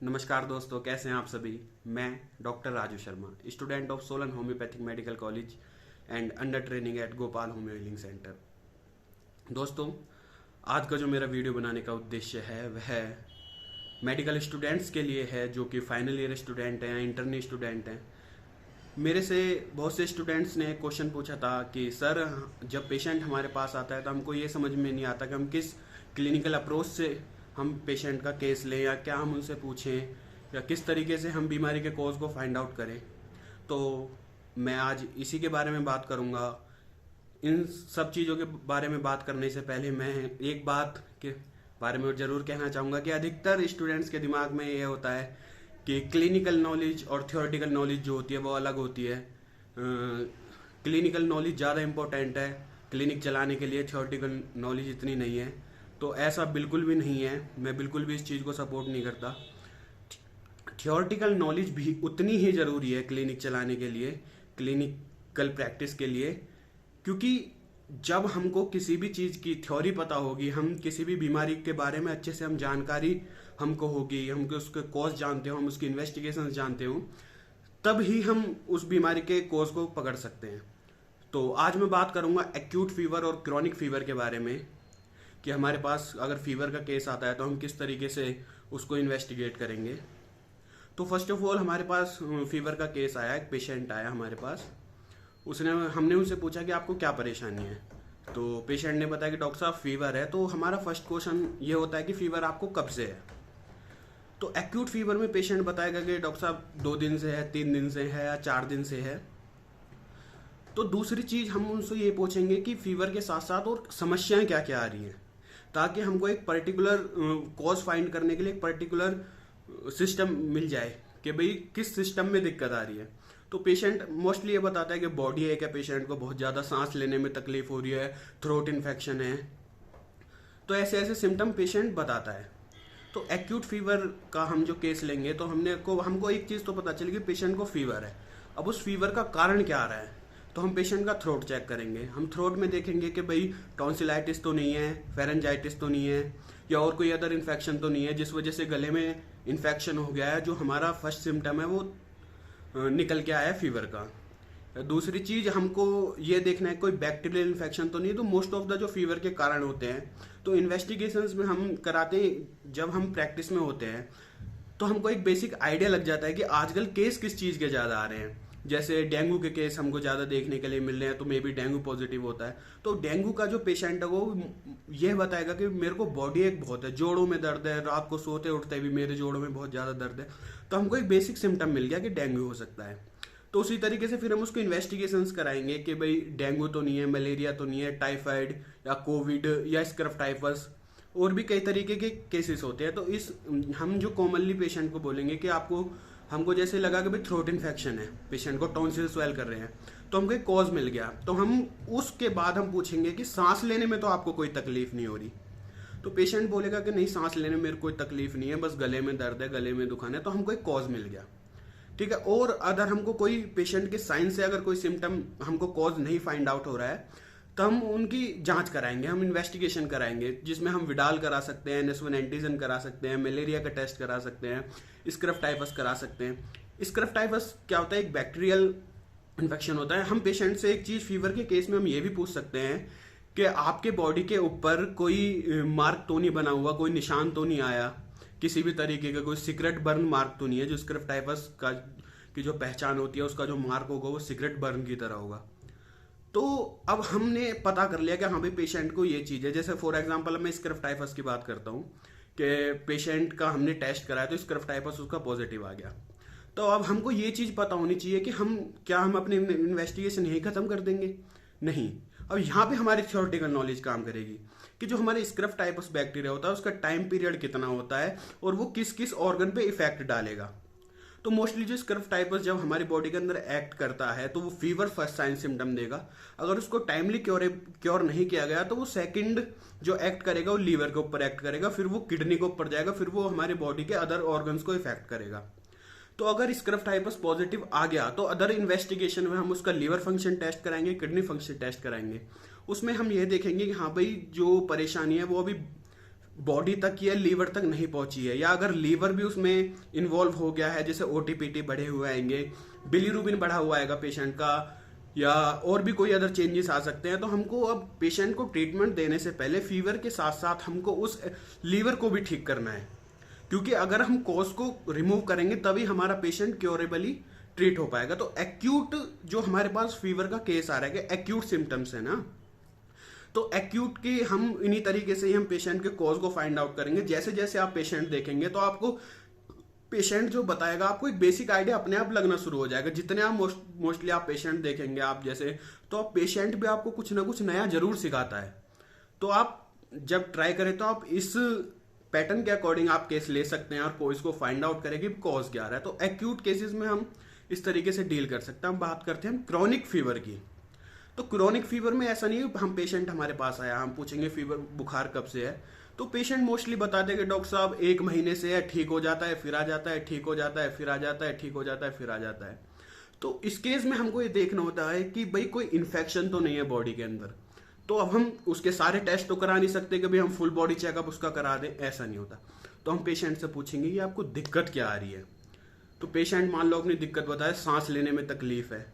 नमस्कार दोस्तों, कैसे हैं आप सभी। मैं doctor Raju Sharma, student of Solan homeopathic medical college and under training at Gopal homeo healing centre. दोस्तों, आज का जो मेरा वीडियो बनाने का उद्देश्य है वह मेडिकल स्टूडेंट्स के लिए है जो कि फाइनल ईयर स्टूडेंट हैं या इंटरनी स्टूडेंट हैं। मेरे से बहुत से स्टूडेंट्स ने क्वेश्चन पूछा था कि सर, जब पेशेंट हमारे पास आता है तो हमको ये समझ में नहीं आता कि हम किस क्लिनिकल अप्रोच से हम पेशेंट का केस लें या क्या हम उनसे पूछें या किस तरीके से हम बीमारी के कॉज को फाइंड आउट करें। तो मैं आज इसी के बारे में बात करूंगा। इन सब चीज़ों के बारे में बात करने से पहले मैं एक बात के बारे में ज़रूर कहना चाहूँगा कि अधिकतर स्टूडेंट्स के दिमाग में ये होता है कि क्लिनिकल नॉलेज और थियोरेटिकल नॉलेज जो होती है वो अलग होती है। क्लिनिकल नॉलेज ज़्यादा इम्पोर्टेंट है क्लिनिक चलाने के लिए, थियोरेटिकल नॉलेज इतनी नहीं है। तो ऐसा बिल्कुल भी नहीं है, मैं बिल्कुल भी इस चीज़ को सपोर्ट नहीं करता। थियोरेटिकल नॉलेज भी उतनी ही ज़रूरी है क्लिनिक चलाने के लिए, क्लिनिकल प्रैक्टिस के लिए, क्योंकि जब हमको किसी भी चीज़ की थ्योरी पता होगी, हम किसी भी बीमारी के बारे में अच्छे से हम जानकारी हमको होगी, हमको उसके कॉज जानते हो, हम उसकी इन्वेस्टिगेशन जानते हो, तब ही हम उस बीमारी के कॉज को पकड़ सकते हैं। तो आज मैं बात करूंगा एक्यूट फीवर और क्रॉनिक फीवर के बारे में कि हमारे पास अगर फीवर का केस आता है तो हम किस तरीके से उसको इन्वेस्टिगेट करेंगे। तो फर्स्ट ऑफ ऑल हमारे पास फीवर का केस आया, एक पेशेंट आया हमारे पास। हमने उनसे पूछा कि आपको क्या परेशानी है। तो पेशेंट ने बताया कि डॉक्टर साहब फीवर है। तो हमारा फर्स्ट क्वेश्चन ये होता है कि फीवर आपको कब से है। तो एक्यूट फीवर में पेशेंट बताएगा कि डॉक्टर साहब 2 दिन से है, 3 दिन से है या 4 दिन से है। तो दूसरी चीज़ हम उनसे ये पूछेंगे कि फीवर के साथ साथ और समस्याएं क्या क्या आ रही हैं, ताकि हमको एक पर्टिकुलर कॉज फाइंड करने के लिए एक पर्टिकुलर सिस्टम मिल जाए कि भाई किस सिस्टम में दिक्कत आ रही है। तो पेशेंट मोस्टली ये बताता है कि बॉडी एक है, पेशेंट को बहुत ज़्यादा सांस लेने में तकलीफ हो रही है, थ्रोट इन्फेक्शन है। तो ऐसे ऐसे सिम्टम पेशेंट बताता है। तो एक्यूट फीवर का हम जो केस लेंगे तो हमको एक चीज़ तो पता चलेगी, पेशेंट को फीवर है। अब उस फीवर का कारण क्या आ रहा है, तो हम पेशेंट का थ्रोट चेक करेंगे। हम थ्रोट में देखेंगे कि भाई टॉन्सिलाइटिस तो नहीं है, फेरेंजाइटिस तो नहीं है, या और कोई अदर इन्फेक्शन तो नहीं है जिस वजह से गले में इन्फेक्शन हो गया है, जो हमारा फर्स्ट सिम्टम है वो निकल के आया है फीवर का। दूसरी चीज़ हमको ये देखना है कोई बैक्टीरियल इन्फेक्शन तो नहीं है। तो मोस्ट ऑफ द जो फीवर के कारण होते हैं तो इन्वेस्टिगेशंस में हम कराते हैं, जब हम प्रैक्टिस में होते हैं तो हमको एक बेसिक आइडिया लग जाता है कि आजकल केस किस चीज़ के ज़्यादा आ रहे हैं। जैसे डेंगू के केस हमको ज़्यादा देखने के लिए मिल रहे हैं, तो मे बी डेंगू पॉजिटिव होता है। तो डेंगू का जो पेशेंट है वो ये बताएगा कि मेरे को बॉडी एक बहुत है, जोड़ों में दर्द है, रात को सोते उठते भी मेरे जोड़ों में बहुत ज़्यादा दर्द है। तो हमको एक बेसिक सिम्टम मिल गया कि डेंगू हो सकता है। तो उसी तरीके से फिर हम उसको इन्वेस्टिगेशंस कराएंगे कि भाई डेंगू तो नहीं है, मलेरिया तो नहीं है, टाइफाइड या कोविड या स्क्रफ टाइफस, और भी कई तरीके के केसेस होते हैं। तो हम जो कॉमनली पेशेंट को बोलेंगे कि हमको जैसे लगा कि भाई थ्रोट इन्फेक्शन है, पेशेंट को टॉन्सिल स्वेल कर रहे हैं, तो हमको एक कॉज मिल गया। तो हम उसके बाद हम पूछेंगे कि सांस लेने में तो आपको कोई तकलीफ नहीं हो रही। तो पेशेंट बोलेगा कि नहीं, सांस लेने में मेरे कोई तकलीफ नहीं है, बस गले में दर्द है, गले में दुखान है। तो हमको एक कॉज मिल गया, ठीक है। और अगर हमको कोई पेशेंट के साइन से अगर कोई सिम्टम हमको कॉज नहीं फाइंड आउट हो रहा है तो हम उनकी जांच कराएंगे, हम इन्वेस्टिगेशन कराएंगे, जिसमें हम विडाल करा सकते हैं, NS1 एंटीजन करा सकते हैं, मलेरिया का टेस्ट करा सकते हैं, स्क्रफ टाइफस करा सकते हैं। स्क्रफ टाइफस क्या होता है, एक बैक्टीरियल इन्फेक्शन होता है। हम पेशेंट से एक चीज़ फीवर के केस में हम ये भी पूछ सकते हैं कि आपके बॉडी के ऊपर कोई मार्क तो नहीं बना हुआ, कोई निशान तो नहीं आया किसी भी तरीके का, कोई सीक्रेट बर्न मार्क तो नहीं है। जो स्क्रफ टाइफस का की जो पहचान होती है, उसका जो मार्क होगा वो सीक्रेट बर्न की तरह होगा। तो अब हमने पता कर लिया कि हाँ भाई पेशेंट को ये चीज़ है। जैसे फॉर एग्जांपल मैं स्क्रफ टाइफस की बात करता हूँ कि पेशेंट का हमने टेस्ट कराया तो स्क्रफ टाइफस उसका पॉजिटिव आ गया। तो अब हमको ये चीज़ पता होनी चाहिए कि हम अपनी इन्वेस्टिगेशन यही खत्म कर देंगे? नहीं। अब यहाँ पे हमारी थियोरेटिकल नॉलेज काम करेगी कि जो हमारे स्क्रफ टाइफस बैक्टीरिया होता है उसका टाइम पीरियड कितना होता है और वो किस किस ऑर्गन पे इफेक्ट डालेगा। तो मोस्टली जो स्क्रफ टाइफस जब हमारी बॉडी के अंदर एक्ट करता है तो वो फीवर फर्स्ट साइन सिम्टम देगा। अगर उसको टाइमली क्योर नहीं किया गया तो वो सेकंड जो एक्ट करेगा वो लीवर के ऊपर एक्ट करेगा, फिर वो किडनी के ऊपर जाएगा, फिर वो हमारी बॉडी के अदर ऑर्गन्स को इफेक्ट करेगा। तो अगर स्क्रफ टाइफस पॉजिटिव आ गया तो अदर इन्वेस्टिगेशन में हम उसका लीवर फंक्शन टेस्ट कराएंगे, किडनी फंक्शन टेस्ट कराएंगे। उसमें हम ये देखेंगे कि हाँ भाई जो परेशानी है वो अभी बॉडी तक या लीवर तक नहीं पहुंची है, या अगर लीवर भी उसमें इन्वॉल्व हो गया है, जैसे ओटीपीटी बढ़े हुए आएंगे, बिलीरुबिन बढ़ा हुआ आएगा पेशेंट का, या और भी कोई अदर चेंजेस आ सकते हैं, तो हमको अब पेशेंट को ट्रीटमेंट देने से पहले फीवर के साथ साथ हमको उस लीवर को भी ठीक करना है। क्योंकि अगर हम कॉज को रिमूव करेंगे तभी हमारा पेशेंट क्योरेबली ट्रीट हो पाएगा। तो एक्यूट जो हमारे पास फीवर का केस आ रहा है कि एक्यूट सिम्टम्स है ना, तो एक्यूट के हम इन्हीं तरीके से ही हम पेशेंट के कॉज को फाइंड आउट करेंगे। जैसे जैसे आप पेशेंट देखेंगे तो आपको पेशेंट जो बताएगा आपको एक बेसिक आइडिया अपने आप लगना शुरू हो जाएगा। जितने आप मोस्टली आप पेशेंट देखेंगे आप जैसे, तो पेशेंट भी आपको कुछ ना कुछ नया जरूर सिखाता है। तो आप जब ट्राई करें तो आप इस पैटर्न के अकॉर्डिंग आप केस ले सकते हैं और कॉज को फाइंड आउट करें कि कॉज क्या आ रहा है। तो एक्यूट केसेस में हम इस तरीके से डील कर सकते हैं। हम बात करते हैं क्रोनिक फीवर की। तो क्रोनिक फीवर में ऐसा नहीं है हम पेशेंट हमारे पास आया, हम पूछेंगे फीवर बुखार कब से है, तो पेशेंट मोस्टली बताते हैं कि डॉक्टर साहब 1 महीने से है, ठीक हो जाता है फिर आ जाता है, ठीक हो जाता है फिर आ जाता है, ठीक हो जाता है फिर आ जाता है। तो इस केस में हमको ये देखना होता है कि भाई कोई इन्फेक्शन तो नहीं है बॉडी के अंदर। तो अब हम उसके सारे टेस्ट तो करा नहीं सकते कि भाई हम फुल बॉडी चेकअप उसका करा दें, ऐसा नहीं होता। तो हम पेशेंट से पूछेंगे कि आपको दिक्कत क्या आ रही है। तो पेशेंट मान लो अपनी दिक्कत बताए सांस लेने में तकलीफ है,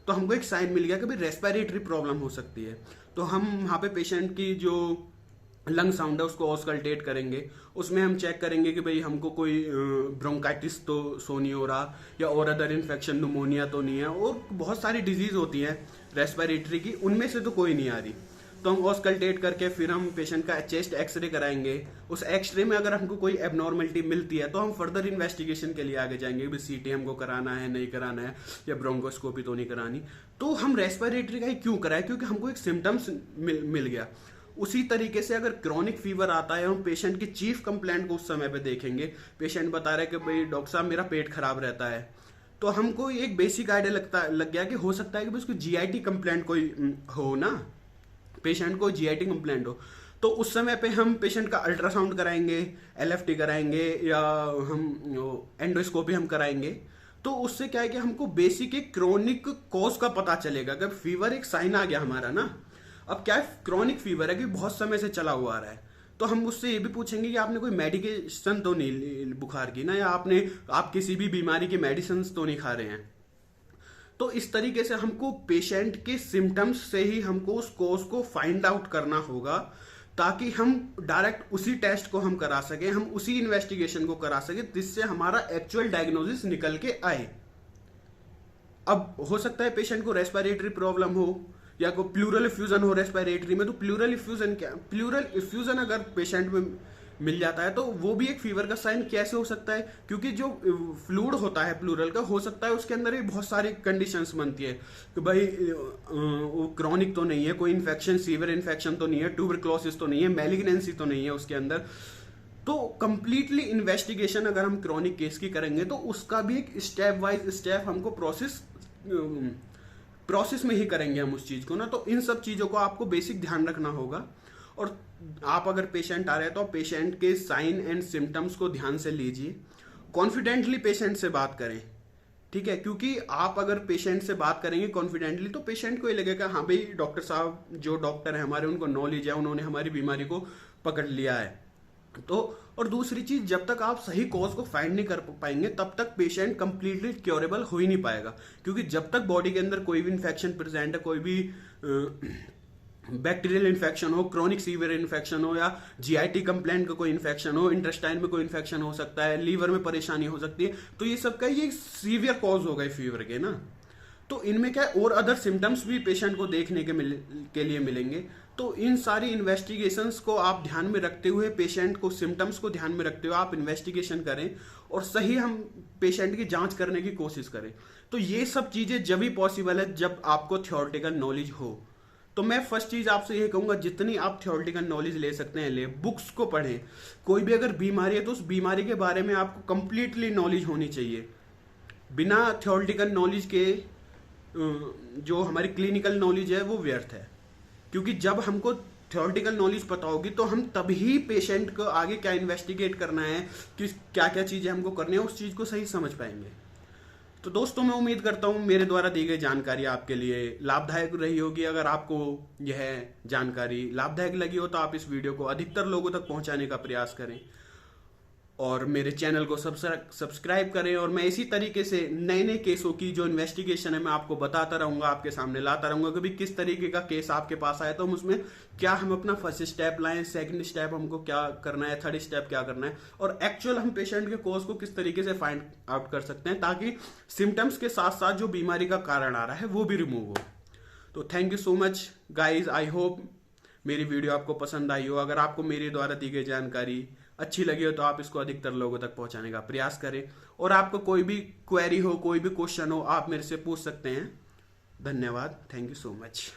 तो हमको एक साइन मिल गया कि भाई रेस्पिरेटरी प्रॉब्लम हो सकती है। तो हम वहाँ पे पेशेंट की जो लंग साउंड है उसको ऑस्कल्टेट करेंगे, उसमें हम चेक करेंगे कि भाई हमको कोई ब्रोंकाइटिस तो सो नहीं हो रहा, या और अदर इन्फेक्शन न्यूमोनिया तो नहीं है, और बहुत सारी डिजीज होती हैं रेस्पिरेटरी की, उनमें से तो कोई नहीं आ रही। तो हम ऑस्कल्टेट करके फिर हम पेशेंट का चेस्ट एक्सरे कराएंगे। उस एक्सरे में अगर हमको कोई एबनॉर्मलिटी मिलती है तो हम फर्दर इन्वेस्टिगेशन के लिए आगे जाएंगे कि सीटी हमको कराना है नहीं कराना है, या ब्रोंकोस्कोपी तो नहीं करानी। तो हम रेस्पिरेटरी का ही क्यों कराए, क्योंकि हमको एक सिम्टम्स मिल गया। उसी तरीके से अगर क्रॉनिक फीवर आता है, हम पेशेंट की चीफ कंप्लेंट को उस समय पे देखेंगे। पेशेंट बता रहा है कि भाई डॉक्टर साहब मेरा पेट खराब रहता है, तो हमको एक बेसिक आइडिया लग गया कि हो सकता है कि उसको जीआईटी कंप्लेंट कोई हो ना, पेशेंट को जीआईटी कंप्लेंट हो। तो उस समय पे हम पेशेंट का अल्ट्रासाउंड कराएंगे, एलएफटी कराएंगे, या हम एंडोस्कोपी हम कराएंगे। तो उससे क्या है कि हमको बेसिक एक क्रोनिक कॉज का पता चलेगा कि फीवर एक साइन आ गया हमारा ना। अब क्या है, क्रोनिक फीवर है कि बहुत समय से चला हुआ आ रहा है, तो हम उससे ये भी पूछेंगे कि आपने कोई मेडिकेशन तो नहीं ली बुखार की ना, या आप किसी भी बीमारी की मेडिसिन तो नहीं खा रहे हैं। तो इस तरीके से हमको पेशेंट के सिम्टम्स से ही हमको उस कोर्स को फाइंड आउट करना होगा, ताकि हम डायरेक्ट उसी टेस्ट को हम करा सके, हम उसी इन्वेस्टिगेशन को करा सके, जिससे हमारा एक्चुअल डायग्नोसिस निकल के आए। अब हो सकता है पेशेंट को रेस्पिरेटरी प्रॉब्लम हो, या कोई प्लूरल इफ्यूजन हो रेस्पिरेटरी में। तो प्लूरल इफ्यूजन क्या, प्लूरल इफ्यूजन अगर पेशेंट में मिल जाता है तो वो भी एक फीवर का साइन कैसे हो सकता है, क्योंकि जो फ्लूइड होता है प्लूरल का, हो सकता है उसके अंदर भी बहुत सारी कंडीशंस बनती है कि भाई वो क्रॉनिक तो नहीं है, कोई इन्फेक्शन सीवियर इन्फेक्शन तो नहीं है, ट्यूबरक्लोसिस तो नहीं है, मैलिग्नेंसी तो नहीं है उसके अंदर। तो कंप्लीटली इन्वेस्टिगेशन अगर हम क्रॉनिक केस की करेंगे तो उसका भी एक स्टेप वाइज स्टेप हमको प्रोसेस में ही करेंगे हम उस चीज को ना। तो इन सब चीजों को आपको बेसिक ध्यान रखना होगा। और आप अगर पेशेंट आ रहे हैं तो पेशेंट के साइन एंड सिम्टम्स को ध्यान से लीजिए, कॉन्फिडेंटली पेशेंट से बात करें, ठीक है। क्योंकि आप अगर पेशेंट से बात करेंगे कॉन्फिडेंटली तो पेशेंट को ये लगेगा हाँ भाई डॉक्टर साहब जो डॉक्टर है हमारे, उनको नॉलेज है, उन्होंने हमारी बीमारी को पकड़ लिया है। तो और दूसरी चीज, जब तक आप सही कॉज को फाइंड नहीं कर पाएंगे तब तक पेशेंट कंप्लीटली क्योरेबल हो ही नहीं पाएगा। क्योंकि जब तक बॉडी के अंदर कोई भी इन्फेक्शन प्रेजेंट है, कोई भी बैक्टीरियल इन्फेक्शन हो, क्रोनिक सीवियर इन्फेक्शन हो, या जीआईटी कंप्लेंट का कोई इन्फेक्शन हो, इंटेस्टाइन में कोई इन्फेक्शन हो सकता है, लीवर में परेशानी हो सकती है, तो ये सब का ये सीवियर कॉज हो गए फीवर के ना। तो इनमें क्या है, और अदर सिम्टम्स भी पेशेंट को देखने के लिए मिलेंगे। तो इन सारी इन्वेस्टिगेशंस को आप ध्यान में रखते हुए, पेशेंट को सिम्टम्स को ध्यान में रखते हुए आप इन्वेस्टिगेशन करें और सही हम पेशेंट की जांच करने की कोशिश करें। तो ये सब चीजें जब ही पॉसिबल है जब आपको थ्योरेटिकल नॉलेज हो। तो मैं फर्स्ट चीज आपसे ये कहूंगा, जितनी आप थ्योरेटिकल नॉलेज ले सकते हैं ले, बुक्स को पढ़ें। कोई भी अगर बीमारी है तो उस बीमारी के बारे में आपको कंप्लीटली नॉलेज होनी चाहिए। बिना थ्योरेटिकल नॉलेज के जो हमारी क्लिनिकल नॉलेज है वो व्यर्थ है। क्योंकि जब हमको थ्योरेटिकल नॉलेज पता होगी तो हम तभी पेशेंट को आगे क्या इन्वेस्टिगेट करना है, कि क्या क्या चीजें हमको करनी है, उस चीज को सही समझ पाएंगे। तो दोस्तों मैं उम्मीद करता हूँ मेरे द्वारा दी गई जानकारी आपके लिए लाभदायक रही होगी। अगर आपको यह जानकारी लाभदायक लगी हो तो आप इस वीडियो को अधिकतर लोगों तक पहुंचाने का प्रयास करें और मेरे चैनल को सब्सक्राइब करें। और मैं इसी तरीके से नए नए केसों की जो इन्वेस्टिगेशन है मैं आपको बताता रहूंगा, आपके सामने लाता रहूंगा कि भी किस तरीके का केस आपके पास आया तो हम उसमें क्या हम अपना फर्स्ट स्टेप लाएं, सेकंड स्टेप हमको क्या करना है, थर्ड स्टेप क्या करना है, और एक्चुअल हम पेशेंट के कोज को किस तरीके से फाइंड आउट कर सकते हैं ताकि सिम्टम्स के साथ साथ जो बीमारी का कारण आ रहा है वो भी रिमूव हो। तो thank you so much guys. I hope मेरी वीडियो आपको पसंद आई हो। अगर आपको मेरे द्वारा दी गई जानकारी अच्छी लगी हो तो आप इसको अधिकतर लोगों तक पहुंचाने का प्रयास करें। और आपको कोई भी क्वेरी हो, कोई भी क्वेश्चन हो, आप मेरे से पूछ सकते हैं। धन्यवाद। Thank you so much.